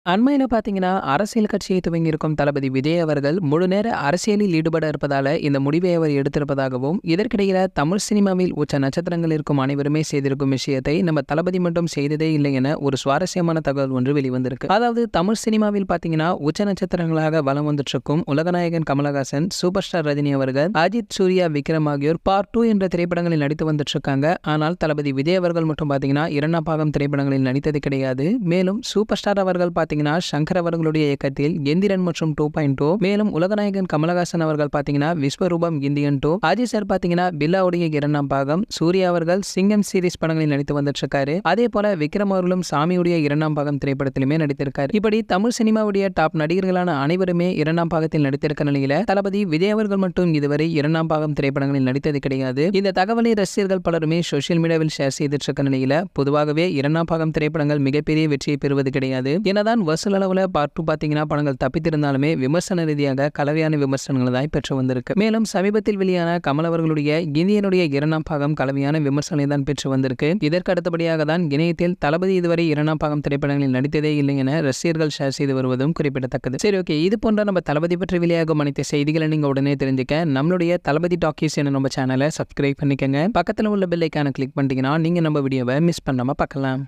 அண்மையில பார்த்தீங்கன்னா, அரசியல் கட்சியை துவங்கியிருக்கும் தளபதி விஜய் அவர்கள் முழுநேர அரசியலில் ஈடுபட இருப்பதால இந்த முடிவை அவர் எடுத்திருப்பதாகவும், இதற்கிடையில தமிழ் சினிமாவில் உச்ச நட்சத்திரங்கள் இருக்கும் அனைவருமே செய்திருக்கும் விஷயத்தை நம்ம தளபதி மட்டும் செய்ததே இல்லை என ஒரு சுவாரஸ்யமான தகவல் ஒன்று வெளிவந்திருக்கு. அதாவது தமிழ் சினிமாவில் பார்த்தீங்கன்னா, உச்ச நட்சத்திரங்களாக வலம் வந்துட்டிருக்கும் உலகநாயகன் கமலஹாசன், சூப்பர் ஸ்டார் ரஜினி அவர்கள், அஜித், சூர்யா, விக்ரம் ஆகியோர் பார்ட் 2 என்ற திரைப்படங்களில் நடித்து வந்துட்டு இருக்காங்க. ஆனால் தளபதி விஜய் அவர்கள் மட்டும் பார்த்தீங்கன்னா, 2ஆம் பாகம் திரைப்படங்களில் நடித்தது கிடையாது. மேலும் சூப்பர் ஸ்டார் அவர்கள் பார்த்தீங்கன்னா சங்கர் அவர்களுடைய இயக்கத்தில் எந்திரன் மற்றும் 2.0, மேலும் உலகநாயகன் கமலஹாசன் அவர்கள் பார்த்தீங்கன்னா விஸ்வரூபம் இந்தியன் 2, அஜித் சார் பார்த்தீங்கன்னா பில்லாவுடைய 2ஆம் பாகம், சூர்யா அவர்கள் சிங்கம் சீரிஸ் படங்களில் நடித்து வந்துட்டு இருக்காரு. அதே போல விக்ரம் அவர்களும் சாமியுடைய 2ஆம் பாகம் திரைப்படத்திலுமே நடித்திருக்காரு. இப்படி தமிழ் சினிமாவுடைய டாப் நடிகர்களான அனைவருமே 2ஆம் பாகத்தில் நடித்திருக்க நிலையில தளபதி விஜய் அவர்கள் மட்டும் இதுவரை 2ஆம் பாகம் திரைப்படங்களில் நடித்தது கிடையாது. இந்த தகவலை ரசிகர்கள் பலருமே சோசியல் மீடியாவில் ஷேர் செய்துட்டு இருக்க நிலையில பொதுவாகவே 2ஆம் பாகம் திரைப்படங்கள் மிகப்பெரிய வெற்றியை பெறுவது கிடையாது. என்னதான் வசூல் அளவுல பார்ட் 2 பார்த்தீங்கன்னா படங்கள் தப்பித்திருந்தாலுமே விமர்சன ரீதியாக கலவையான விமர்சனங்கள் தான் பெற்று வந்திருக்கு. மேலும் சமீபத்தில் வெளியான கமல் அவர்களுடைய இந்தியனுடைய 2ஆம் பாகம் கலவையான விமர்சனை தான் பெற்று வந்திருக்கு. இதற்கு அடுத்தபடியாக தான் இணையத்தில் தளபதி இதுவரை 2ஆம் பாகம் திரைப்படங்களில் நடித்ததே இல்லை என ரசிகர்கள் ஷேர் செய்து வருவதும் குறிப்பிடத்தக்கது. சரி, ஓகே, இது போன்ற நம்ம தளபதி பற்றி வெளியாகும் அனைத்து செய்திகளை நீங்க உடனே தெரிஞ்சுக்க நம்மளுடைய தளபதி டாக்கீஸ் என நம்ம சேனலை சப்ஸ்கிரைப் பண்ணிக்கங்க. பக்கத்தில் உள்ள பெல் ஐகானை கிளிக் பண்ணிட்டீங்கன்னா நீங்க நம்ம வீடியோவை மிஸ் பண்ணாம பார்க்கலாம்.